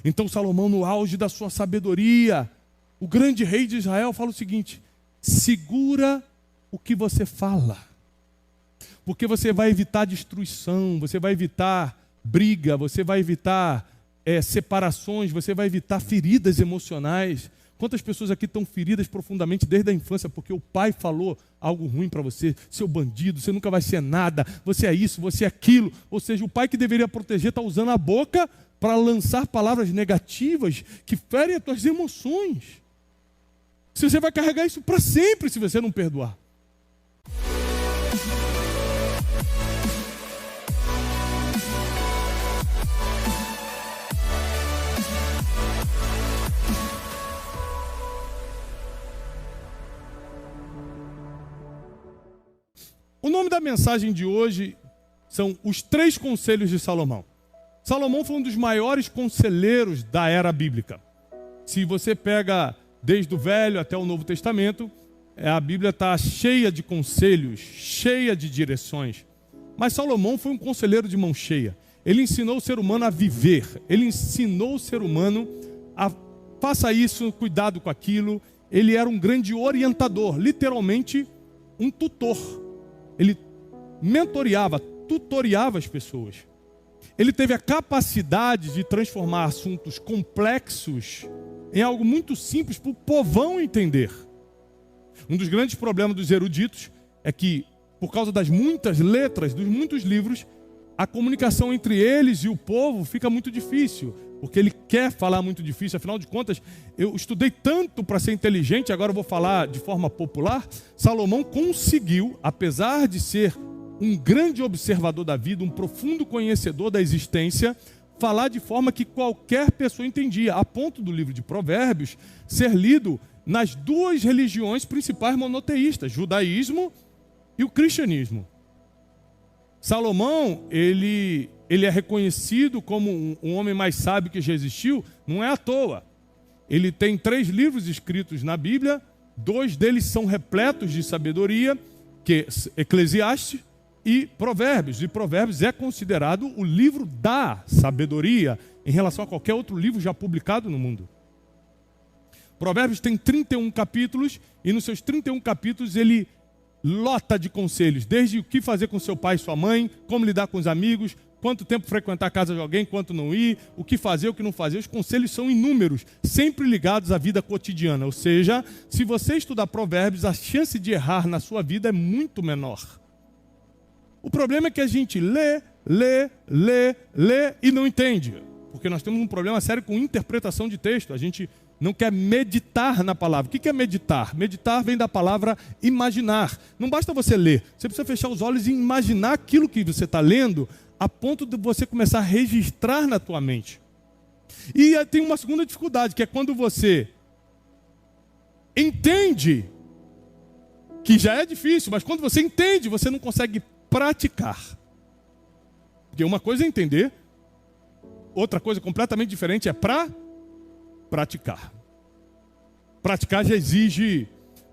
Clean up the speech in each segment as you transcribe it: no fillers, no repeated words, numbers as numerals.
Então Salomão, no auge da sua sabedoria, o grande rei de Israel, fala o seguinte: segura o que você fala, porque você vai evitar destruição, você vai evitar briga, você vai evitar separações, você vai evitar feridas emocionais. Quantas pessoas aqui estão feridas profundamente desde a infância, porque o pai falou algo ruim para você: seu bandido, você nunca vai ser nada, você é isso, você é aquilo. Ou seja, o pai que deveria proteger está usando a boca para lançar palavras negativas que ferem as tuas emoções. Se você vai carregar isso para sempre se você não perdoar. O nome da mensagem de hoje são os 3 conselhos de Salomão. Salomão foi um dos maiores conselheiros da era bíblica. Se você pega desde o Velho até o Novo Testamento, a Bíblia está cheia de conselhos, cheia de direções. Mas Salomão foi um conselheiro de mão cheia. Ele ensinou o ser humano a viver. Ele ensinou o ser humano a faça isso, cuidado com aquilo. Ele era um grande orientador, literalmente um tutor. Ele mentoreava, tutoriava as pessoas. Ele teve a capacidade de transformar assuntos complexos em algo muito simples para o povão entender. Um dos grandes problemas dos eruditos é que, por causa das muitas letras, dos muitos livros, a comunicação entre eles e o povo fica muito difícil, porque ele quer falar muito difícil. Afinal de contas, eu estudei tanto para ser inteligente, agora eu vou falar de forma popular. Salomão conseguiu, apesar de ser um grande observador da vida, um profundo conhecedor da existência, falar de forma que qualquer pessoa entendia, a ponto do livro de Provérbios ser lido nas 2 religiões principais monoteístas, judaísmo e o cristianismo. Salomão, ele é reconhecido como um homem mais sábio que já existiu, não é à toa. Ele tem 3 livros escritos na Bíblia, 2 deles são repletos de sabedoria, que é Eclesiastes e Provérbios. E Provérbios é considerado o livro da sabedoria em relação a qualquer outro livro já publicado no mundo. Provérbios tem 31 capítulos e nos seus 31 capítulos ele lota de conselhos, desde o que fazer com seu pai e sua mãe, como lidar com os amigos, quanto tempo frequentar a casa de alguém, quanto não ir, o que fazer, o que não fazer. Os conselhos são inúmeros, sempre ligados à vida cotidiana. Ou seja, se você estudar Provérbios, a chance de errar na sua vida é muito menor. O problema é que a gente lê e não entende, porque nós temos um problema sério com interpretação de texto. A gente não quer meditar na palavra. O que é meditar? Meditar vem da palavra imaginar. Não basta você ler, você precisa fechar os olhos e imaginar aquilo que você está lendo, a ponto de você começar a registrar na tua mente. E tem uma segunda dificuldade, que é quando você entende, que já é difícil, mas quando você entende, você não consegue praticar. Porque uma coisa é entender, outra coisa completamente diferente é praticar. Praticar já exige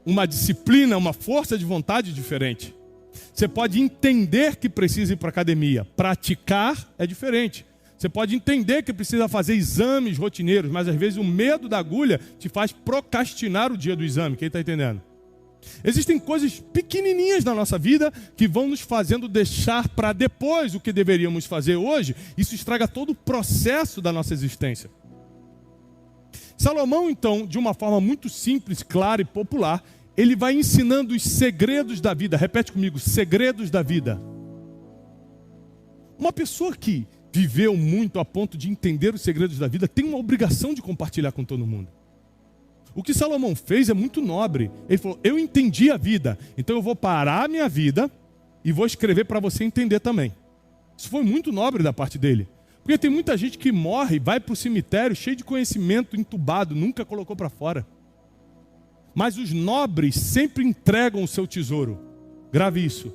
uma disciplina, uma força de vontade diferente. Você pode entender que precisa ir para a academia. Praticar é diferente. Você pode entender que precisa fazer exames rotineiros, mas às vezes o medo da agulha te faz procrastinar o dia do exame. Quem está entendendo? Existem coisas pequenininhas na nossa vida que vão nos fazendo deixar para depois o que deveríamos fazer hoje. Isso estraga todo o processo da nossa existência. Salomão, então, de uma forma muito simples, clara e popular, ele vai ensinando os segredos da vida. Repete comigo, segredos da vida. Uma pessoa que viveu muito a ponto de entender os segredos da vida tem uma obrigação de compartilhar com todo mundo. O que Salomão fez é muito nobre. Ele falou, eu entendi a vida, então eu vou parar a minha vida e vou escrever para você entender também. Isso foi muito nobre da parte dele. Porque tem muita gente que morre, vai para o cemitério cheio de conhecimento, entubado, nunca colocou para fora. Mas os nobres sempre entregam o seu tesouro. Grave isso.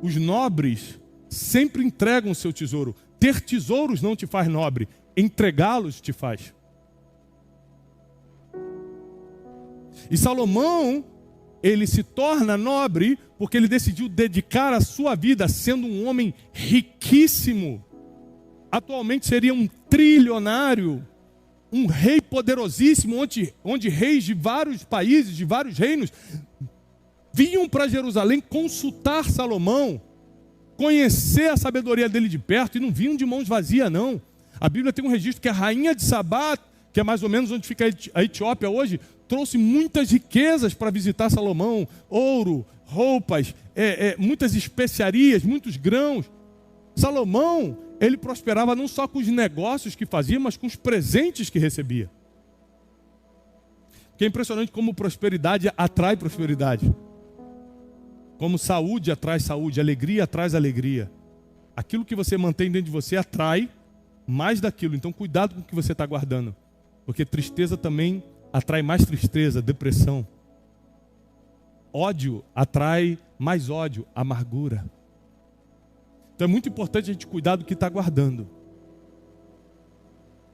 Os nobres sempre entregam o seu tesouro. Ter tesouros não te faz nobre, entregá-los te faz. E Salomão, ele se torna nobre porque ele decidiu dedicar a sua vida sendo um homem riquíssimo. Atualmente seria um trilionário. um rei poderosíssimo, onde reis de vários países, de vários reinos, vinham para Jerusalém consultar Salomão, conhecer a sabedoria dele de perto, e não vinham de mãos vazias, não. A Bíblia tem um registro que a rainha de Sabá, que é mais ou menos onde fica a Etiópia hoje, trouxe muitas riquezas para visitar Salomão, ouro, roupas, muitas especiarias, muitos grãos. Salomão, ele prosperava não só com os negócios que fazia, mas com os presentes que recebia. Que é impressionante como prosperidade atrai prosperidade. Como saúde atrai saúde, alegria atrai alegria. Aquilo que você mantém dentro de você atrai mais daquilo. Então cuidado com o que você está guardando. Porque tristeza também atrai mais tristeza, depressão. Ódio atrai mais ódio, amargura. Então é muito importante a gente cuidar do que está guardando.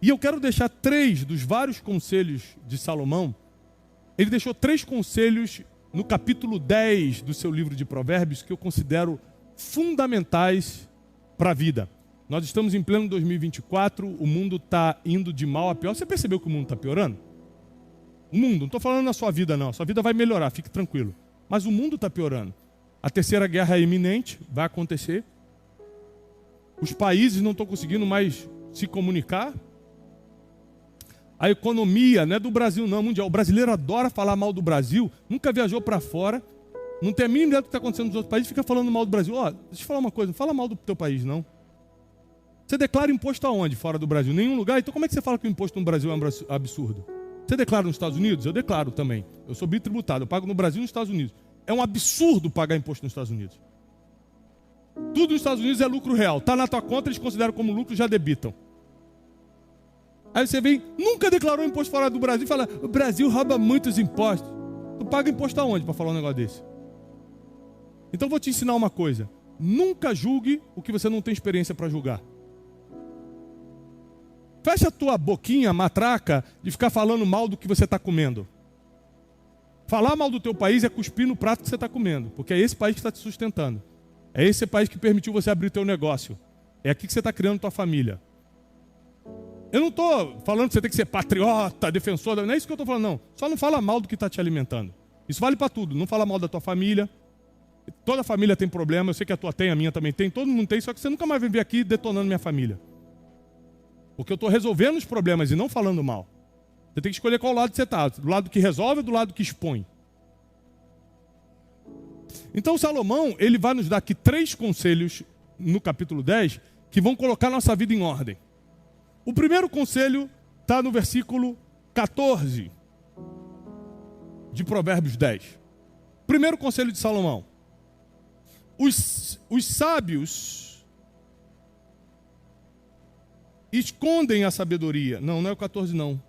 E eu quero deixar 3 dos vários conselhos de Salomão. Ele deixou 3 conselhos no capítulo 10 do seu livro de Provérbios que eu considero fundamentais para a vida. Nós estamos em pleno 2024, o mundo está indo de mal a pior. Você percebeu que o mundo está piorando? O mundo, não estou falando na sua vida não, sua vida vai melhorar, fique tranquilo. Mas o mundo está piorando. A terceira guerra é iminente, vai acontecer. Os países não estão conseguindo mais se comunicar. A economia não é do Brasil não, mundial. O brasileiro adora falar mal do Brasil, nunca viajou para fora, não tem a mínima ideia do que está acontecendo nos outros países, fica falando mal do Brasil. Ó, deixa eu te falar uma coisa, não fala mal do teu país não. Você declara imposto aonde fora do Brasil? Nenhum lugar? Então como é que você fala que o imposto no Brasil é um absurdo? Você declara nos Estados Unidos? Eu declaro também. Eu sou bitributado, eu pago no Brasil e nos Estados Unidos. É um absurdo pagar imposto nos Estados Unidos. Tudo nos Estados Unidos é lucro real. Está na tua conta, eles consideram como lucro e já debitam. Aí você vem, nunca declarou imposto fora do Brasil e fala, o Brasil rouba muitos impostos. Tu paga imposto aonde para falar um negócio desse? Então eu vou te ensinar uma coisa. Nunca julgue o que você não tem experiência para julgar. Fecha a tua boquinha, matraca, de ficar falando mal do que você está comendo. Falar mal do teu país é cuspir no prato que você está comendo, porque é esse país que está te sustentando. É esse país que permitiu você abrir teu negócio. É aqui que você está criando tua família. Eu não estou falando que você tem que ser patriota, defensor, não é isso que eu estou falando, não. Só não fala mal do que está te alimentando. Isso vale para tudo. Não fala mal da tua família. Toda família tem problema, eu sei que a tua tem, a minha também tem, todo mundo tem, só que você nunca mais vai vir aqui detonando minha família. Porque eu estou resolvendo os problemas e não falando mal. Você tem que escolher qual lado você está, do lado que resolve ou do lado que expõe. Então Salomão, ele vai nos dar aqui 3 conselhos no capítulo 10 que vão colocar nossa vida em ordem. O primeiro conselho está no versículo 14 de Provérbios 10. Primeiro conselho de Salomão. Os sábios escondem a sabedoria. Não é o 14 não.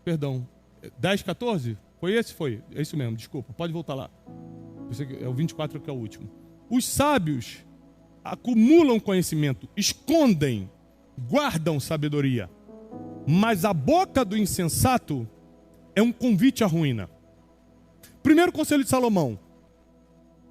Perdão. 10, 14? Foi esse? Foi. É isso mesmo, desculpa. Pode voltar lá. É o 24 que é o último. Os sábios acumulam conhecimento, escondem, guardam sabedoria. Mas a boca do insensato é um convite à ruína. Primeiro conselho de Salomão.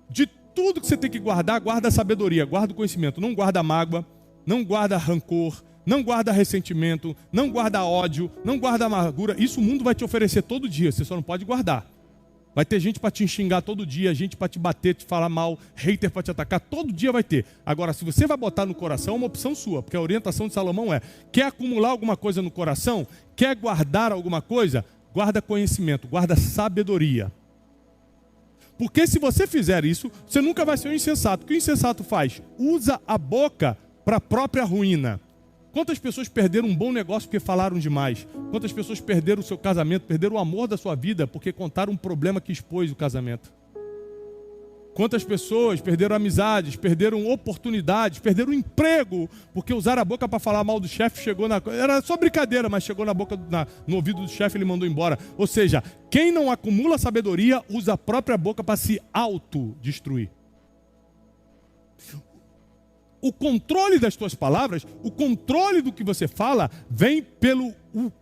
De tudo que você tem que guardar, guarda a sabedoria, guarda o conhecimento. Não guarda mágoa, não guarda rancor, não guarda ressentimento, não guarda ódio, não guarda amargura. Isso o mundo vai te oferecer todo dia, você só não pode guardar. Vai ter gente para te xingar todo dia, gente para te bater, te falar mal, hater para te atacar, todo dia vai ter. Agora, se você vai botar no coração, é uma opção sua, porque a orientação de Salomão é, quer acumular alguma coisa no coração, quer guardar alguma coisa, guarda conhecimento, guarda sabedoria. Porque se você fizer isso, você nunca vai ser um insensato. O que o insensato faz? Usa a boca para a própria ruína. Quantas pessoas perderam um bom negócio porque falaram demais? Quantas pessoas perderam o seu casamento, perderam o amor da sua vida porque contaram um problema que expôs o casamento? Quantas pessoas perderam amizades, perderam oportunidades, perderam emprego porque usaram a boca para falar mal do chefe, chegou na... Era só brincadeira, mas chegou na boca, no ouvido do chefe e ele mandou embora. Ou seja, quem não acumula sabedoria usa a própria boca para se autodestruir. O controle das tuas palavras, o controle do que você fala, vem pelo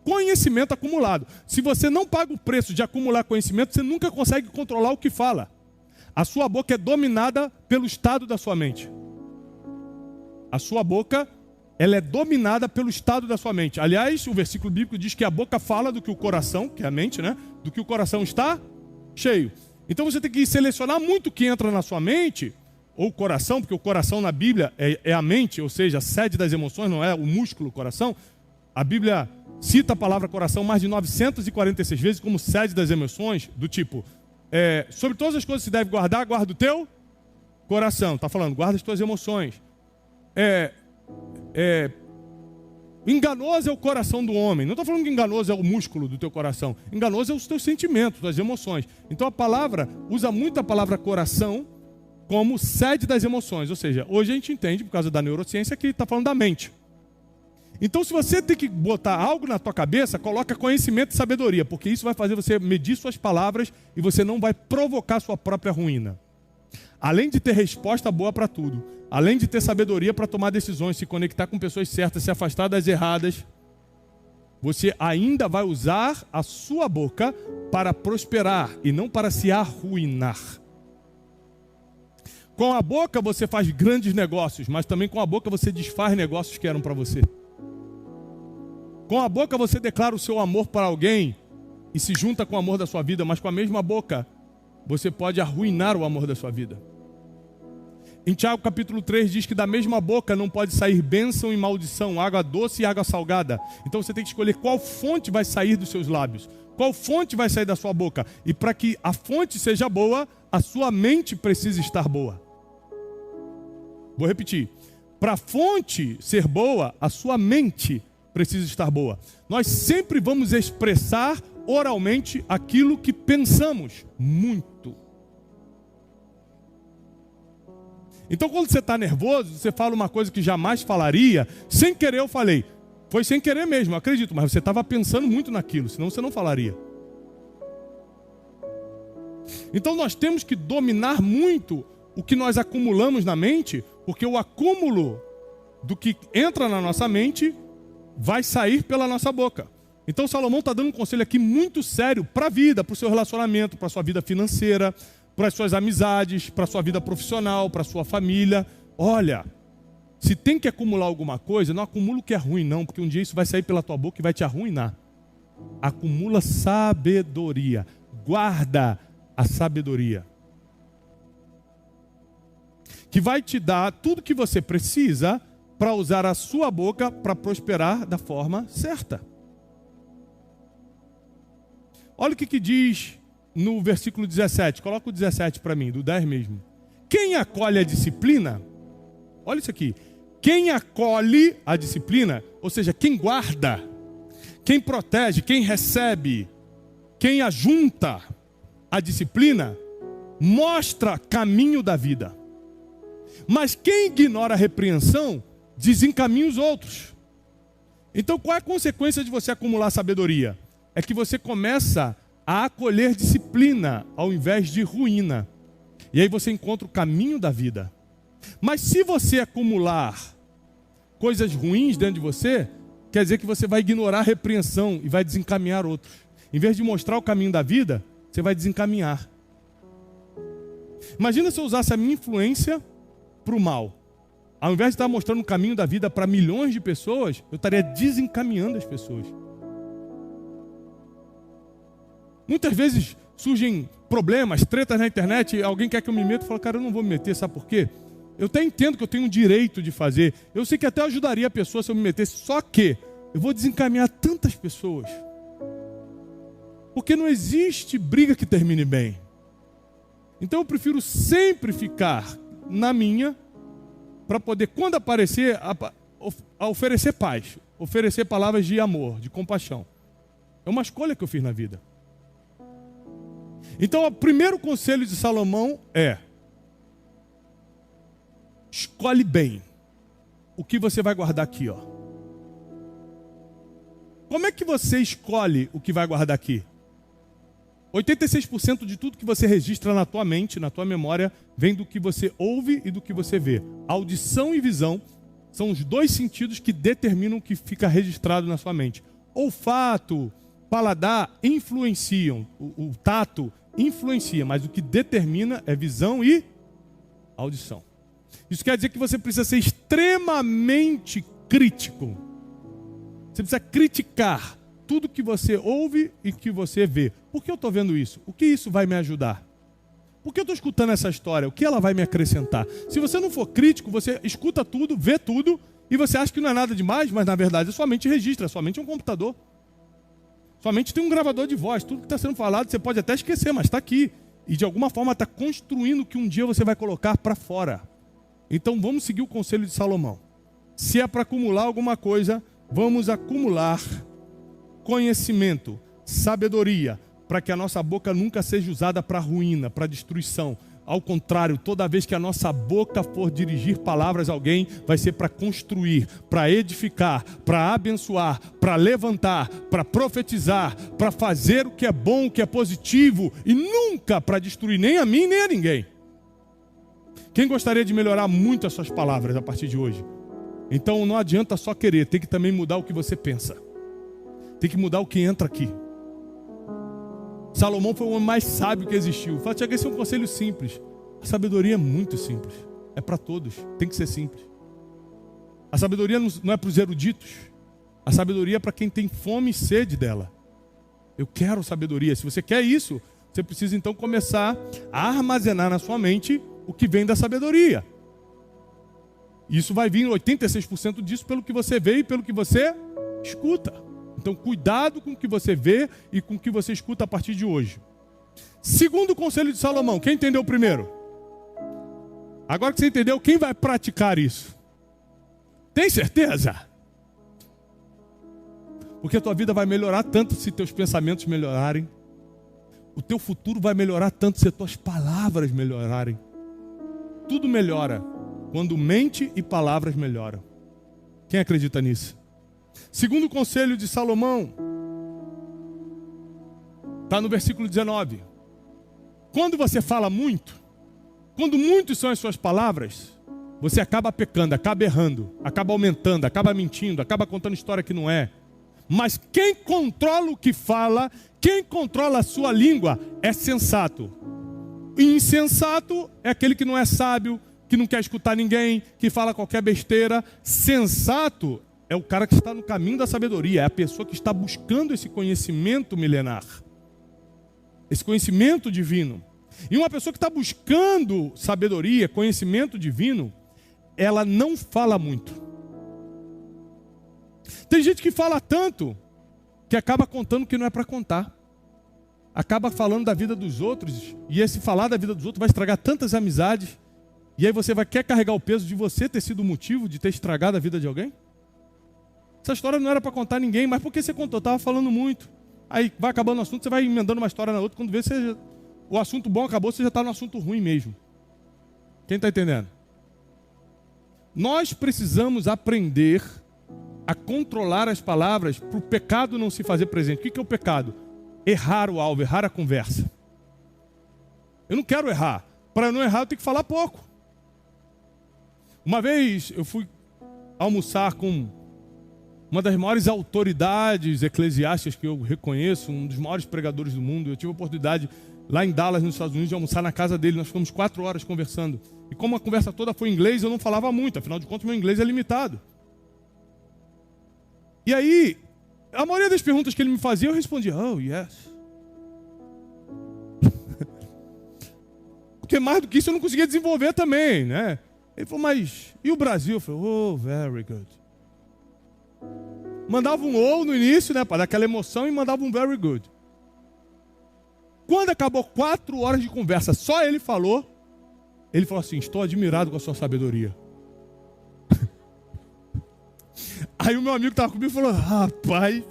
conhecimento acumulado. Se você não paga o preço de acumular conhecimento, você nunca consegue controlar o que fala. A sua boca é dominada pelo estado da sua mente. A sua boca ela é dominada pelo estado da sua mente. Aliás, o versículo bíblico diz que a boca fala do que o coração, que é a mente, né? Do que o coração está cheio. Então você tem que selecionar muito o que entra na sua mente, ou coração, porque o coração na Bíblia é a mente, ou seja, a sede das emoções, não é o músculo, o coração. A Bíblia cita a palavra coração mais de 946 vezes como sede das emoções, do tipo, sobre todas as coisas que se deve guardar, guarda o teu coração. Está falando, guarda as tuas emoções. Enganoso é o coração do homem. Não estou falando que enganoso é o músculo do teu coração. Enganoso é os teus sentimentos, as emoções. Então a palavra, usa muito a palavra coração como sede das emoções. Ou seja, hoje a gente entende, por causa da neurociência, que está falando da mente. Então se você tem que botar algo na tua cabeça, coloca conhecimento e sabedoria, porque isso vai fazer você medir suas palavras e você não vai provocar sua própria ruína. Além de ter resposta boa para tudo, além de ter sabedoria para tomar decisões, se conectar com pessoas certas, se afastar das erradas, você ainda vai usar a sua boca para prosperar e não para se arruinar. Com a boca você faz grandes negócios, mas também com a boca você desfaz negócios que eram para você. Com a boca você declara o seu amor para alguém e se junta com o amor da sua vida, mas com a mesma boca você pode arruinar o amor da sua vida. Em Tiago capítulo 3 diz que da mesma boca não pode sair bênção e maldição, água doce e água salgada. Então você tem que escolher qual fonte vai sair dos seus lábios, qual fonte vai sair da sua boca. E para que a fonte seja boa, a sua mente precisa estar boa. Vou repetir. Para a fonte ser boa, a sua mente precisa estar boa. Nós sempre vamos expressar oralmente aquilo que pensamos muito. Então quando você está nervoso, você fala uma coisa que jamais falaria, sem querer eu falei. Foi sem querer mesmo, eu acredito, mas você estava pensando muito naquilo, senão você não falaria. Então nós temos que dominar muito o que nós acumulamos na mente, porque o acúmulo do que entra na nossa mente vai sair pela nossa boca. Então Salomão está dando um conselho aqui muito sério para a vida, para o seu relacionamento, para a sua vida financeira, para as suas amizades, para a sua vida profissional, para a sua família. Olha, se tem que acumular alguma coisa, não acumula o que é ruim não, porque um dia isso vai sair pela tua boca e vai te arruinar. Acumula sabedoria, guarda a sabedoria, que vai te dar tudo que você precisa para usar a sua boca para prosperar da forma certa. Olha o que diz no versículo 17, coloca o 17 para mim, do 10 mesmo. Quem acolhe a disciplina, olha isso aqui, quem acolhe a disciplina, ou seja, quem guarda, quem protege, quem recebe, quem ajunta a disciplina, mostra caminho da vida. Mas quem ignora a repreensão, desencaminha os outros. Então qual é a consequência de você acumular sabedoria? É que você começa a acolher disciplina ao invés de ruína. E aí você encontra o caminho da vida. Mas se você acumular coisas ruins dentro de você, quer dizer que você vai ignorar a repreensão e vai desencaminhar outros. Em vez de mostrar o caminho da vida, você vai desencaminhar. Imagina se eu usasse a minha influência para o mal. Ao invés de estar mostrando o caminho da vida para milhões de pessoas, eu estaria desencaminhando as pessoas. Muitas vezes surgem problemas, tretas na internet, alguém quer que eu me meta e fala, cara, eu não vou me meter, sabe por quê? Eu até entendo que eu tenho um direito de fazer, eu sei que até ajudaria a pessoa se eu me metesse, só que eu vou desencaminhar tantas pessoas. Porque não existe briga que termine bem. Então eu prefiro sempre ficar na minha, para poder, quando aparecer, a oferecer paz, oferecer palavras de amor, de compaixão. É uma escolha que eu fiz na vida. Então, o primeiro conselho de Salomão é: escolhe bem o que você vai guardar aqui, ó. Como é que você escolhe o que vai guardar aqui? 86% de tudo que você registra na tua mente, na tua memória, vem do que você ouve e do que você vê. Audição e visão são os dois sentidos que determinam o que fica registrado na sua mente. Olfato, paladar influenciam, o tato influencia, mas o que determina é visão e audição. Isso quer dizer que você precisa ser extremamente crítico. Você precisa criticar tudo que você ouve e que você vê. Por que eu estou vendo isso? O que isso vai me ajudar? Por que eu estou escutando essa história? O que ela vai me acrescentar? Se você não for crítico, você escuta tudo, vê tudo, e você acha que não é nada demais, mas na verdade a sua mente registra, a sua mente é um computador. Sua mente tem um gravador de voz, tudo que está sendo falado você pode até esquecer, mas está aqui. E de alguma forma está construindo o que um dia você vai colocar para fora. Então vamos seguir o conselho de Salomão. Se é para acumular alguma coisa, vamos acumular conhecimento, sabedoria, para que a nossa boca nunca seja usada para ruína, para destruição. Ao contrário, toda vez que a nossa boca for dirigir palavras a alguém, vai ser para construir, para edificar, para abençoar, para levantar, para profetizar, para fazer o que é bom, o que é positivo, e nunca para destruir nem a mim, nem a ninguém. Quem gostaria de melhorar muito as suas palavras a partir de hoje? Então não adianta só querer, tem que também mudar o que você pensa. Tem que mudar o que entra aqui. Salomão foi o homem mais sábio que existiu. Fala, Tiago, esse é um conselho simples. A sabedoria é muito simples. É para todos, tem que ser simples. A sabedoria não é para os eruditos. A sabedoria é para quem tem fome e sede dela. Eu quero sabedoria. Se você quer isso, você precisa então começar a armazenar na sua mente o que vem da sabedoria. Isso vai vir 86% disso pelo que você vê e pelo que você escuta. Então cuidado com o que você vê e com o que você escuta a partir de hoje. Segundo o conselho de Salomão, quem entendeu primeiro? Agora que você entendeu, quem vai praticar isso? Tem certeza? Porque a tua vida vai melhorar tanto se teus pensamentos melhorarem. O teu futuro vai melhorar tanto se as tuas palavras melhorarem. Tudo melhora quando mente e palavras melhoram. Quem acredita nisso? Segundo o conselho de Salomão, está no versículo 19. Quando você fala muito, quando muitos são as suas palavras, você acaba pecando, acaba errando, acaba aumentando, acaba mentindo, acaba contando história que não é. Mas quem controla o que fala, quem controla a sua língua é sensato. Insensato é aquele que não é sábio, que não quer escutar ninguém, que fala qualquer besteira. Sensato é o cara que está no caminho da sabedoria, é a pessoa que está buscando esse conhecimento milenar, esse conhecimento divino. E uma pessoa que está buscando sabedoria, conhecimento divino, ela não fala muito. Tem gente que fala tanto que acaba contando o que não é para contar. Acaba falando da vida dos outros, e esse falar da vida dos outros vai estragar tantas amizades. E aí você quer carregar o peso de você ter sido o motivo de ter estragado a vida de alguém? Essa história não era para contar a ninguém, mas por que você contou? Estava falando muito. Aí vai acabando o assunto, você vai emendando uma história na outra. Quando vê, o assunto bom acabou, você já está no assunto ruim mesmo. Quem está entendendo? Nós precisamos aprender a controlar as palavras para o pecado não se fazer presente. O que é o pecado? Errar o alvo, errar a conversa. Eu não quero errar. Para não errar, eu tenho que falar pouco. Uma vez eu fui almoçar com uma das maiores autoridades eclesiásticas que eu reconheço, um dos maiores pregadores do mundo. Eu tive a oportunidade lá em Dallas, nos Estados Unidos, de almoçar na casa dele. Nós ficamos 4 horas conversando. E como a conversa toda foi em inglês, eu não falava muito. Afinal de contas, meu inglês é limitado. E aí, a maioria das perguntas que ele me fazia, eu respondia, oh, yes. Porque mais do que isso eu não conseguia desenvolver também, né? Ele falou, mas e o Brasil? Eu falei, oh, very good. Mandava um oh no início, né, para dar aquela emoção, e mandava um very good. Quando acabou 4 horas de conversa, só ele falou assim, estou admirado com a sua sabedoria. Aí o meu amigo que estava comigo falou, rapaz,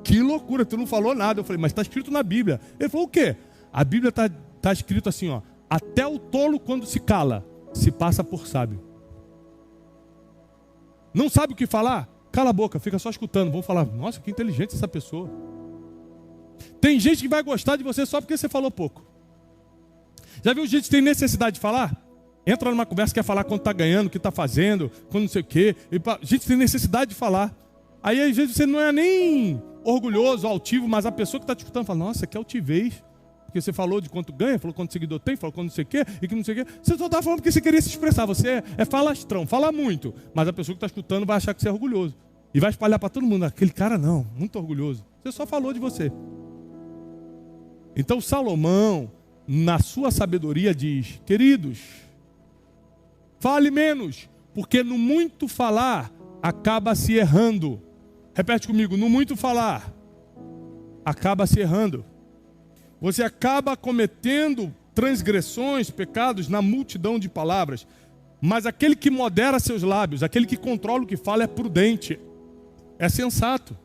que loucura, tu não falou nada. Eu falei, mas está escrito na Bíblia. Ele falou, o quê? A Bíblia está escrito assim, ó, até o tolo quando se cala, se passa por sábio. Não sabe o que falar? Cala a boca, fica só escutando. Vão falar, nossa, que inteligente essa pessoa. Tem gente que vai gostar de você só porque você falou pouco. Já viu gente que tem necessidade de falar? Entra numa conversa, quer falar quando está ganhando, o que está fazendo, quando não sei o quê. Gente tem necessidade de falar. Aí às vezes você não é nem orgulhoso, altivo, mas a pessoa que está te escutando fala, nossa, que altivez. porque você falou de quanto ganha, falou quanto seguidor tem, falou quanto não sei o quê, e que não sei o quê. Você só está falando porque você queria se expressar. Você é falastrão, fala muito. Mas a pessoa que está escutando vai achar que você é orgulhoso. E vai espalhar para todo mundo. Aquele cara não, muito orgulhoso. Você só falou de você. Então Salomão, na sua sabedoria, diz: queridos, fale menos, porque no muito falar acaba se errando. Repete comigo: no muito falar acaba se errando. Você acaba cometendo transgressões, pecados na multidão de palavras. Mas aquele que modera seus lábios, aquele que controla o que fala, é prudente, é sensato.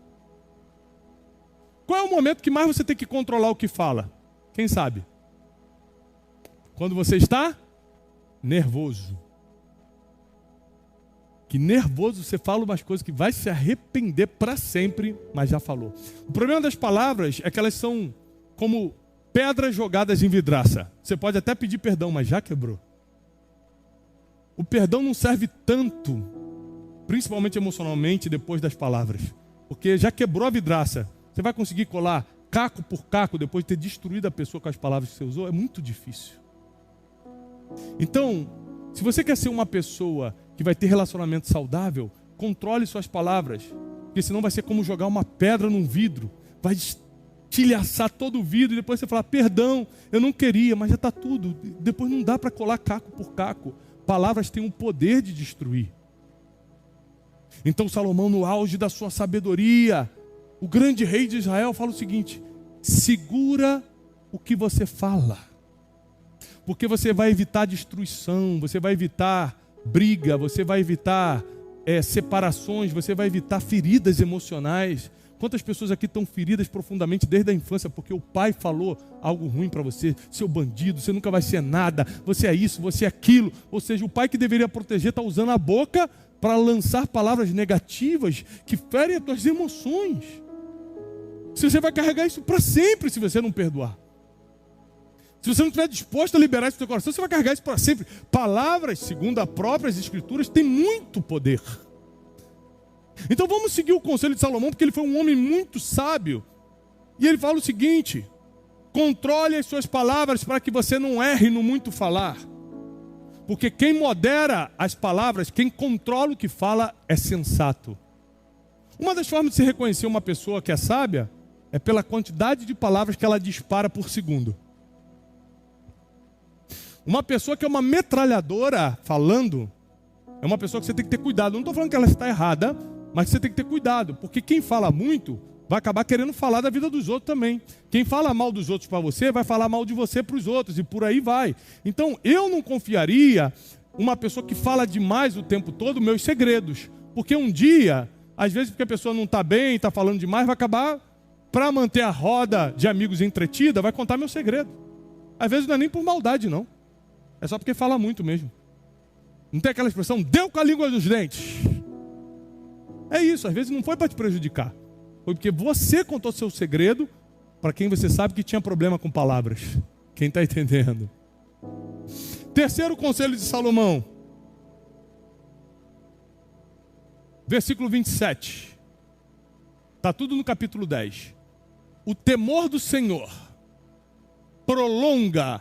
Qual é o momento que mais você tem que controlar o que fala? Quem sabe? Quando você está nervoso. Que nervoso você fala umas coisas que vai se arrepender para sempre, mas já falou. O problema das palavras é que elas são como pedras jogadas em vidraça. Você pode até pedir perdão, mas já quebrou. O perdão não serve tanto, principalmente emocionalmente, depois das palavras. Porque já quebrou a vidraça. Você vai conseguir colar caco por caco depois de ter destruído a pessoa com as palavras que você usou? É muito difícil. Então, se você quer ser uma pessoa que vai ter relacionamento saudável, controle suas palavras. Porque senão vai ser como jogar uma pedra num vidro. Vai estilhaçar todo o vidro e depois você fala: perdão, eu não queria, mas já está tudo. Depois não dá para colar caco por caco. Palavras têm o poder de destruir. Então Salomão, no auge da sua sabedoria, o grande rei de Israel, fala o seguinte: segura o que você fala, porque você vai evitar destruição, você vai evitar briga, você vai evitar separações, você vai evitar feridas emocionais. Quantas pessoas aqui estão feridas profundamente desde a infância porque o pai falou algo ruim para você? Seu bandido, você nunca vai ser nada, você é isso, você é aquilo. Ou seja, o pai que deveria proteger está usando a boca para lançar palavras negativas que ferem as tuas emoções. Você vai carregar isso para sempre se você não perdoar. Se você não estiver disposto a liberar isso do seu coração, você vai carregar isso para sempre. Palavras, segundo as próprias escrituras, têm muito poder. Então vamos seguir o conselho de Salomão, porque ele foi um homem muito sábio. E ele fala o seguinte: controle as suas palavras para que você não erre no muito falar. Porque quem modera as palavras, quem controla o que fala, é sensato. Uma das formas de se reconhecer uma pessoa que é sábia é pela quantidade de palavras que ela dispara por segundo. Uma pessoa que é uma metralhadora falando, é uma pessoa que você tem que ter cuidado. Não estou falando que ela está errada, mas você tem que ter cuidado, porque quem fala muito vai acabar querendo falar da vida dos outros também. Quem fala mal dos outros para você, vai falar mal de você para os outros, e por aí vai. Então, eu não confiaria uma pessoa que fala demais o tempo todo meus segredos, porque um dia, às vezes porque a pessoa não está bem, está falando demais, vai acabar, para manter a roda de amigos entretida, vai contar meu segredo. Às vezes não é nem por maldade, não. É só porque fala muito mesmo. Não tem aquela expressão, deu com a língua dos dentes. É isso, às vezes não foi para te prejudicar. Foi porque você contou seu segredo para quem você sabe que tinha problema com palavras. Quem está entendendo? Terceiro conselho de Salomão. Versículo 27. Está tudo no capítulo 10. O temor do Senhor prolonga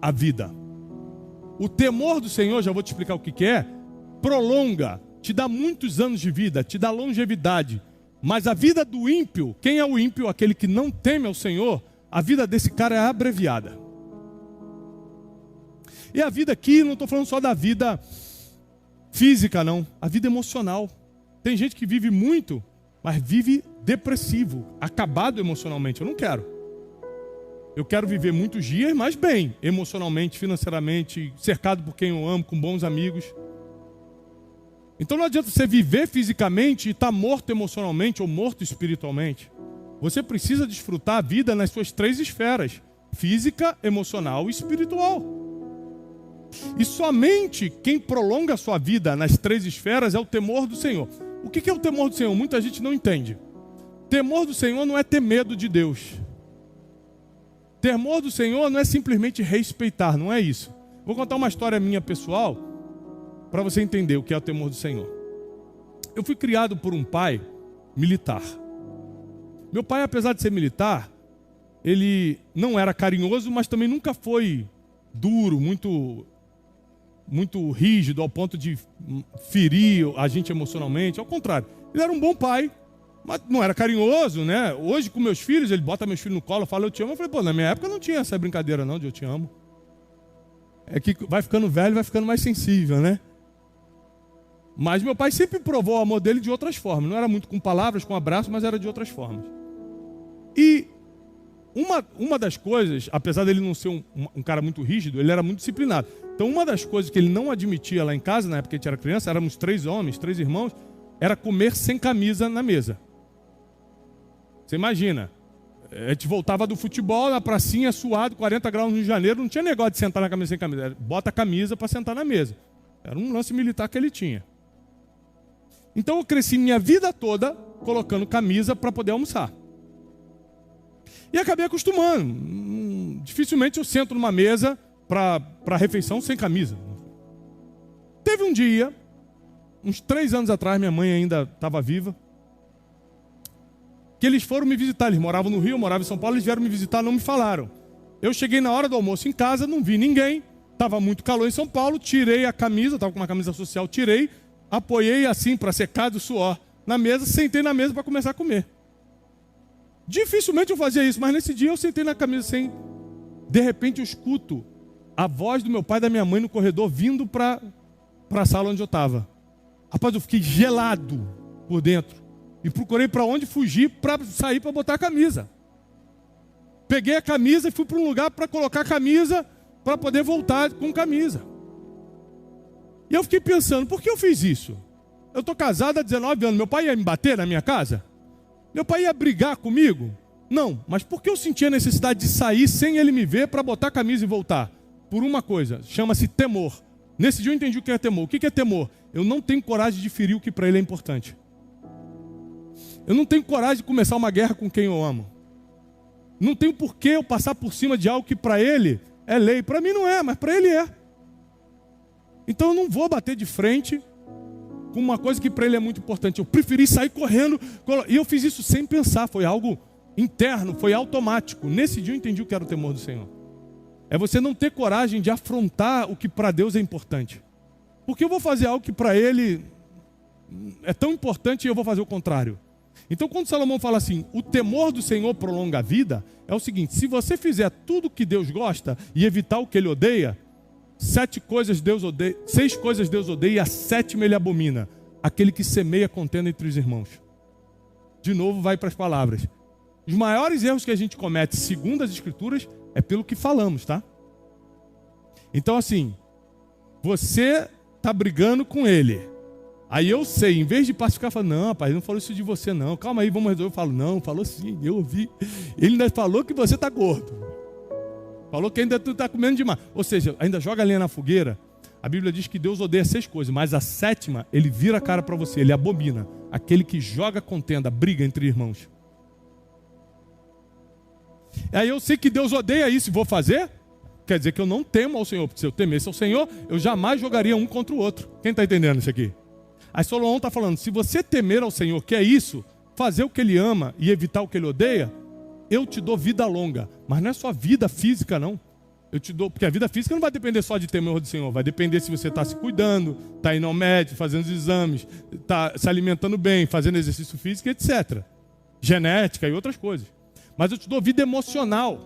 a vida. O temor do Senhor, já vou te explicar o que é, prolonga, te dá muitos anos de vida, te dá longevidade. Mas a vida do ímpio, quem é o ímpio? Aquele que não teme ao Senhor, a vida desse cara é abreviada. E a vida aqui, não estou falando só da vida física, não. A vida emocional. Tem gente que vive muito, mas vive depressivo, acabado emocionalmente. Eu não quero. Eu quero viver muitos dias, mas bem, emocionalmente, financeiramente, cercado por quem eu amo, com bons amigos. Então não adianta você viver fisicamente e estar morto emocionalmente ou morto espiritualmente. Você precisa desfrutar a vida nas suas três esferas: física, emocional e espiritual. E somente quem prolonga a sua vida nas três esferas é o temor do Senhor. O que é o temor do Senhor? Muita gente não entende. Temor do Senhor não é ter medo de Deus. Temor do Senhor não é simplesmente respeitar, não é isso. Vou contar uma história minha pessoal para você entender o que é o temor do Senhor. Eu fui criado por um pai militar. Meu pai, apesar de ser militar, ele não era carinhoso, mas também nunca foi duro, muito rígido, ao ponto de ferir a gente emocionalmente. Ao contrário, ele era um bom pai, mas não era carinhoso, né? Hoje, com meus filhos, ele bota meus filhos no colo, fala eu te amo. Eu falei, pô, na minha época não tinha essa brincadeira não de eu te amo. É que vai ficando velho, vai ficando mais sensível, né? Mas meu pai sempre provou o amor dele de outras formas. Não era muito com palavras, com abraço, mas era de outras formas. E uma das coisas, apesar dele não ser um cara muito rígido, ele era muito disciplinado. Então uma das coisas que ele não admitia lá em casa, na época que a gente era criança, éramos 3 homens, 3 irmãos, era comer sem camisa na mesa. Você imagina, a gente voltava do futebol na pracinha, suado, 40 graus no Rio de Janeiro, não tinha negócio de sentar na camisa sem camisa. Bota a camisa para sentar na mesa. Era um lance militar que ele tinha. Então eu cresci minha vida toda colocando camisa para poder almoçar. E acabei acostumando. Dificilmente eu sento numa mesa para refeição sem camisa. Teve um dia, uns 3 anos atrás, minha mãe ainda estava viva, que eles foram me visitar. Eles moravam no Rio, eu morava em São Paulo, eles vieram me visitar, não me falaram. Eu cheguei na hora do almoço em casa, não vi ninguém, estava muito calor em São Paulo, tirei a camisa, estava com uma camisa social, tirei, apoiei assim para secar do suor na mesa, sentei na mesa para começar a comer. Dificilmente eu fazia isso, mas nesse dia eu sentei na camisa sem. De repente eu escuto a voz do meu pai e da minha mãe no corredor vindo para a sala onde eu estava. Rapaz, eu fiquei gelado por dentro e procurei para onde fugir para sair para botar a camisa. Peguei a camisa e fui para um lugar para colocar a camisa para poder voltar com camisa. E eu fiquei pensando, por que eu fiz isso? Eu estou casado há 19 anos, meu pai ia me bater na minha casa? Meu pai ia brigar comigo? Não, mas por que eu sentia a necessidade de sair sem ele me ver para botar a camisa e voltar? Por uma coisa, chama-se temor. Nesse dia eu entendi o que é temor. O que é temor? Eu não tenho coragem de ferir o que para ele é importante. Eu não tenho coragem de começar uma guerra com quem eu amo. Não tenho por que eu passar por cima de algo que para ele é lei. Para mim não é, mas para ele é. Então eu não vou bater de frente com uma coisa que para ele é muito importante. Eu preferi sair correndo. E eu fiz isso sem pensar. Foi algo interno, foi automático. Nesse dia eu entendi o que era o temor do Senhor. É você não ter coragem de afrontar o que para Deus é importante. Porque eu vou fazer algo que para ele é tão importante e eu vou fazer o contrário. Então quando Salomão fala assim, o temor do Senhor prolonga a vida, é o seguinte, se você fizer tudo o que Deus gosta e evitar o que ele odeia, 6 coisas Deus odeia e a 7ª ele abomina. Aquele que semeia contenda entre os irmãos. De novo vai para as palavras. Os maiores erros que a gente comete, segundo as Escrituras, é pelo que falamos, tá? Então assim, você está brigando com ele. Aí eu sei, em vez de pacificar, eu falo, não, rapaz, não falou isso de você não. Calma aí, vamos resolver. Eu falo, não, falou sim, eu ouvi. Ele ainda falou que você está gordo. Falou que ainda tu está comendo demais. Ou seja, ainda joga a lenha na fogueira. A Bíblia diz que Deus odeia 6 coisas, mas a 7ª, ele vira a cara para você, ele abomina. Aquele que joga contenda, briga entre irmãos. Aí eu sei que Deus odeia isso e vou fazer? Quer dizer que eu não temo ao Senhor, porque se eu temesse ao Senhor, eu jamais jogaria um contra o outro. Quem está entendendo isso aqui? Aí Salomão está falando, se você temer ao Senhor, que é isso, fazer o que Ele ama e evitar o que Ele odeia, eu te dou vida longa. Mas não é só vida física, não. Eu te dou, porque a vida física não vai depender só de temor do Senhor, vai depender se você está se cuidando, está indo ao médico, fazendo os exames, está se alimentando bem, fazendo exercício físico, etc. Genética e outras coisas. Mas eu te dou vida emocional.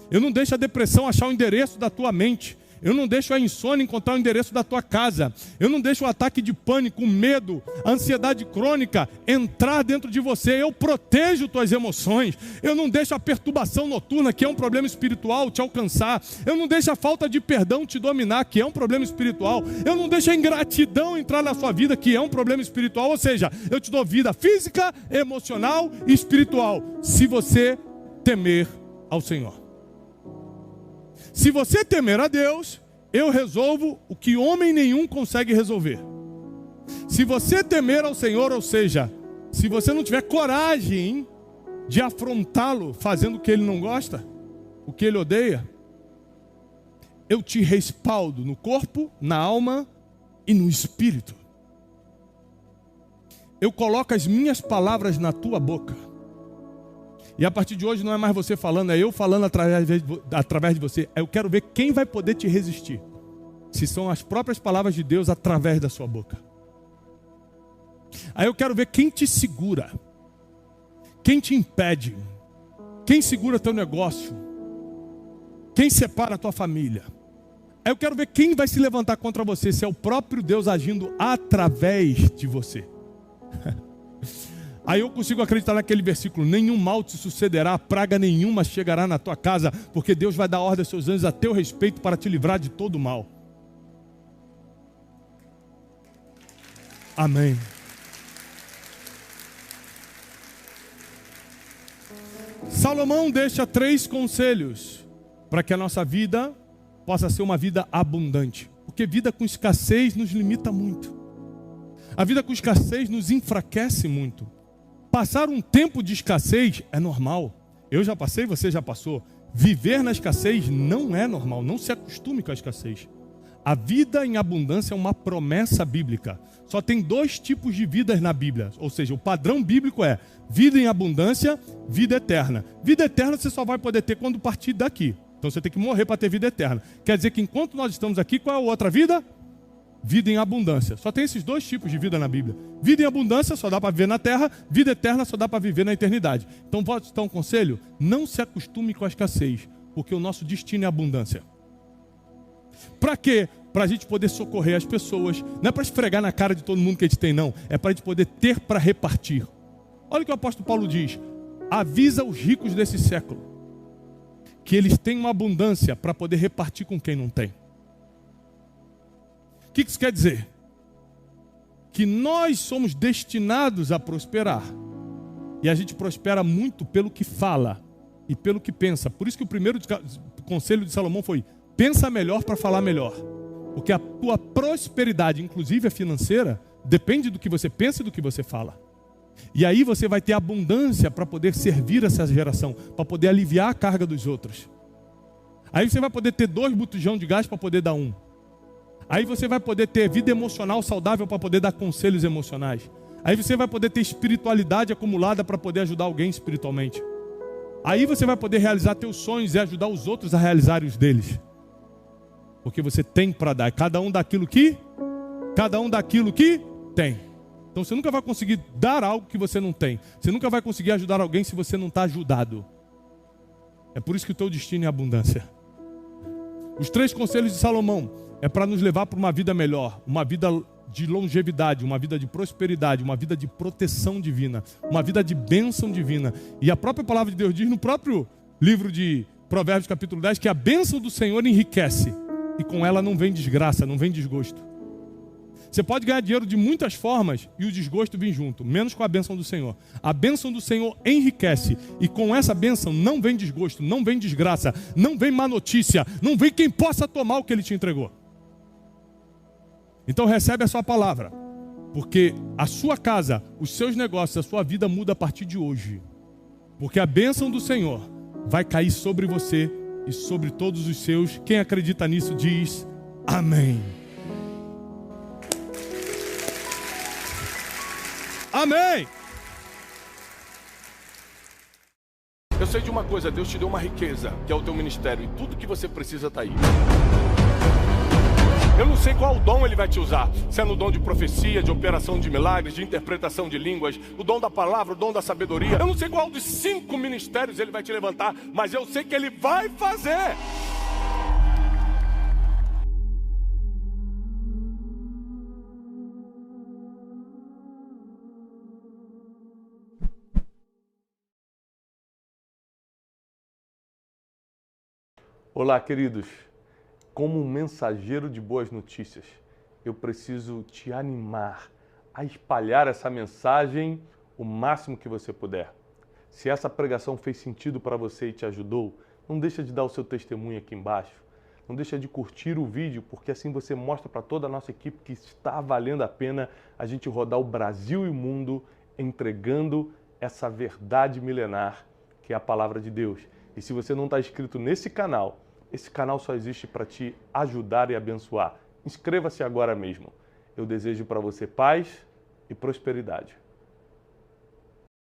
Eu não deixo a depressão achar o endereço da tua mente. Eu não deixo a insônia encontrar o endereço da tua casa. Eu não deixo o ataque de pânico, o medo, a ansiedade crônica entrar dentro de você. Eu protejo tuas emoções. Eu não deixo a perturbação noturna, que é um problema espiritual, te alcançar. Eu não deixo a falta de perdão te dominar, que é um problema espiritual. Eu não deixo a ingratidão entrar na sua vida, que é um problema espiritual. Ou seja, eu te dou vida física, emocional e espiritual, se você temer ao Senhor. Se você temer a Deus, eu resolvo o que homem nenhum consegue resolver. Se você temer ao Senhor, ou seja, se você não tiver coragem de afrontá-lo fazendo o que ele não gosta, o que ele odeia, eu te respaldo no corpo, na alma e no espírito. Eu coloco as minhas palavras na tua boca. E a partir de hoje não é mais você falando, é eu falando através de você. Eu quero ver quem vai poder te resistir. Se são as próprias palavras de Deus através da sua boca. Aí eu quero ver quem te segura. Quem te impede. Quem segura teu negócio. Quem separa a tua família. Aí eu quero ver quem vai se levantar contra você. Se é o próprio Deus agindo através de você. Aí eu consigo acreditar naquele versículo: nenhum mal te sucederá, praga nenhuma chegará na tua casa, porque Deus vai dar ordem aos seus anjos a teu respeito para te livrar de todo mal. Amém. Salomão deixa 3 conselhos para que a nossa vida possa ser uma vida abundante. Porque vida com escassez nos limita muito. A vida com escassez nos enfraquece muito. Passar um tempo de escassez é normal. Eu já passei, você já passou. Viver na escassez não é normal. Não se acostume com a escassez. A vida em abundância é uma promessa bíblica. Só tem 2 tipos de vidas na Bíblia. Ou seja, o padrão bíblico é vida em abundância, vida eterna. Vida eterna você só vai poder ter quando partir daqui. Então você tem que morrer para ter vida eterna. Quer dizer que enquanto nós estamos aqui, qual é a outra vida? Vida em abundância. Só tem esses 2 tipos de vida na Bíblia. Vida em abundância só dá para viver na terra. Vida eterna só dá para viver na eternidade. Então posso te dar um conselho? Não se acostume com a escassez. Porque o nosso destino é abundância. Para quê? Para a gente poder socorrer as pessoas. Não é para esfregar na cara de todo mundo que a gente tem, não. É para a gente poder ter para repartir. Olha o que o apóstolo Paulo diz. Avisa os ricos desse século que eles têm uma abundância para poder repartir com quem não tem. O que isso quer dizer? Que nós somos destinados a prosperar. E a gente prospera muito pelo que fala e pelo que pensa. Por isso que o primeiro conselho de Salomão foi: pensa melhor para falar melhor. Porque a tua prosperidade, inclusive a financeira, depende do que você pensa e do que você fala. E aí você vai ter abundância para poder servir essa geração, para poder aliviar a carga dos outros. Aí você vai poder ter 2 botijão de gás para poder dar 1. Aí você vai poder ter vida emocional saudável para poder dar conselhos emocionais. Aí você vai poder ter espiritualidade acumulada para poder ajudar alguém espiritualmente. Aí você vai poder realizar teus sonhos e ajudar os outros a realizarem os deles. Porque você tem para dar, cada um daquilo que tem. Então você nunca vai conseguir dar algo que você não tem. Você nunca vai conseguir ajudar alguém se você não está ajudado. É por isso que o teu destino é abundância. Os 3 conselhos de Salomão é para nos levar para uma vida melhor, uma vida de longevidade, uma vida de prosperidade, uma vida de proteção divina, uma vida de bênção divina. E a própria palavra de Deus diz no próprio livro de Provérbios capítulo 10 que a bênção do Senhor enriquece e com ela não vem desgraça, não vem desgosto. Você pode ganhar dinheiro de muitas formas e o desgosto vem junto, menos com a bênção do Senhor. A bênção do Senhor enriquece e com essa bênção não vem desgosto, não vem desgraça, não vem má notícia, não vem quem possa tomar o que Ele te entregou. Então recebe a sua palavra, porque a sua casa, os seus negócios, a sua vida muda a partir de hoje. Porque a bênção do Senhor vai cair sobre você e sobre todos os seus. Quem acredita nisso diz amém. Amém. Eu sei de uma coisa, Deus te deu uma riqueza, que é o teu ministério, e tudo que você precisa está aí. Eu não sei qual dom Ele vai te usar, se é no dom de profecia, de operação de milagres, de interpretação de línguas, o dom da palavra, o dom da sabedoria. Eu não sei qual dos 5 ministérios Ele vai te levantar, mas eu sei que Ele vai fazer. Olá, queridos. Como um mensageiro de boas notícias, eu preciso te animar a espalhar essa mensagem o máximo que você puder. Se essa pregação fez sentido para você e te ajudou, não deixa de dar o seu testemunho aqui embaixo. Não deixa de curtir o vídeo, porque assim você mostra para toda a nossa equipe que está valendo a pena a gente rodar o Brasil e o mundo entregando essa verdade milenar que é a palavra de Deus. E se você não está inscrito nesse canal, esse canal só existe para te ajudar e abençoar. Inscreva-se agora mesmo. Eu desejo para você paz e prosperidade.